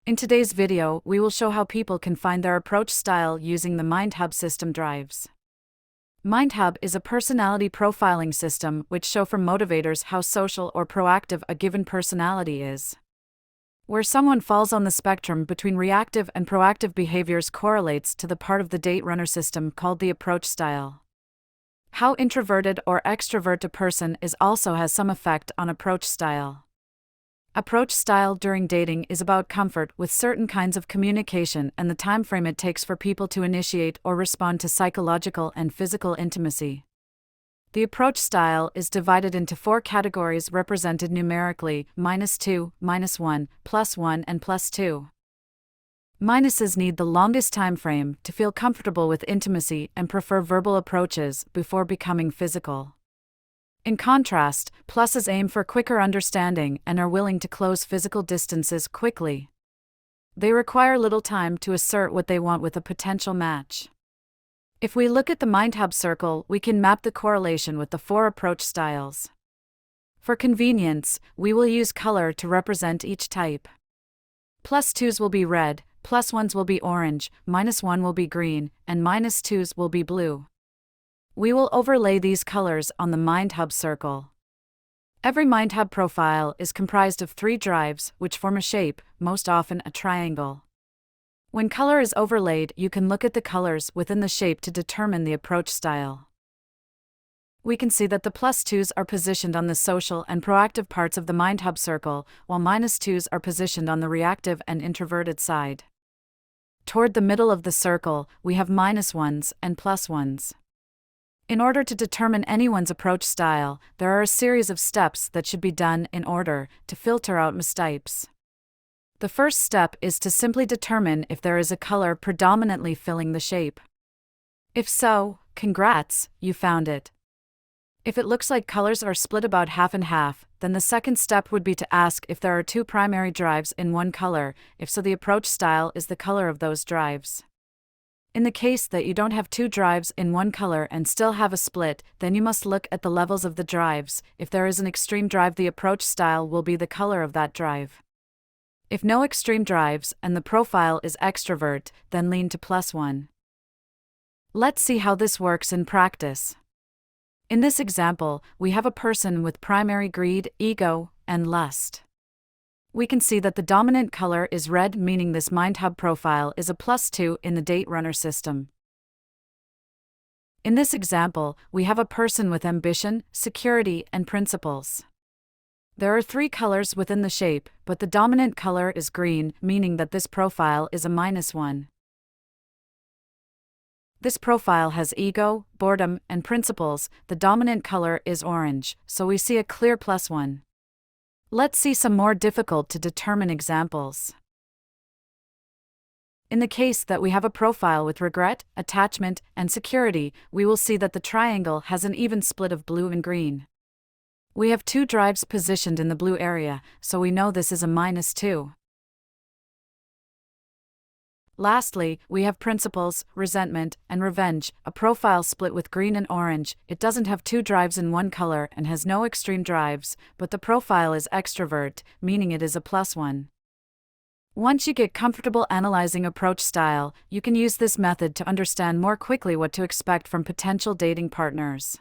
In today's video, we will show how people can find their approach style using the MindHub system drives. MindHub is a personality profiling system which shows for motivators how social or proactive a given personality is. Where someone falls on the spectrum between reactive and proactive behaviors correlates to the part of the date runner system called the approach style. How introverted or extrovert a person is also has some effect on approach style. Approach style during dating is about comfort with certain kinds of communication and the time frame it takes for people to initiate or respond to psychological and physical intimacy. The approach style is divided into 4 categories represented numerically: -2, -1, +1, and +2. Minuses need the longest time frame to feel comfortable with intimacy and prefer verbal approaches before becoming physical. In contrast, pluses aim for quicker understanding and are willing to close physical distances quickly. They require little time to assert what they want with a potential match. If we look at the MindHub circle, we can map the correlation with the 4 approach styles. For convenience, we will use color to represent each type. +2s will be red, +1s will be orange, -1 will be green, and -2s will be blue. We will overlay these colors on the MindHub circle. Every MindHub profile is comprised of 3 drives, which form a shape, most often a triangle. When color is overlaid, you can look at the colors within the shape to determine the approach style. We can see that the +2s are positioned on the social and proactive parts of the MindHub circle, while -2s are positioned on the reactive and introverted side. Toward the middle of the circle, we have -1s and +1s. In order to determine anyone's approach style, there are a series of steps that should be done in order to filter out mistypes. The first step is to simply determine if there is a color predominantly filling the shape. If so, congrats, you found it. If it looks like colors are split about half and half, then the second step would be to ask if there are 2 primary drives in one color. If so, the approach style is the color of those drives. In the case that you don't have 2 drives in one color and still have a split, then you must look at the levels of the drives. If there is an extreme drive, the approach style will be the color of that drive. If no extreme drives and the profile is extrovert, then lean to +1. Let's see how this works in practice. In this example, we have a person with primary greed, ego, and lust. We can see that the dominant color is red, meaning this MindHub profile is a +2 in the date runner system. In this example, we have a person with ambition, security, and principles. There are 3 colors within the shape, but the dominant color is green, meaning that this profile is a -1. This profile has ego, boredom, and principles. The dominant color is orange, so we see a clear +1. Let's see some more difficult to determine examples. In the case that we have a profile with regret, attachment, and security, we will see that the triangle has an even split of blue and green. We have 2 drives positioned in the blue area, so we know this is a -2. Lastly, we have principles, resentment, and revenge, a profile split with green and orange. It doesn't have 2 drives in one color and has no extreme drives, but the profile is extrovert, meaning it is a +1. Once you get comfortable analyzing approach style, you can use this method to understand more quickly what to expect from potential dating partners.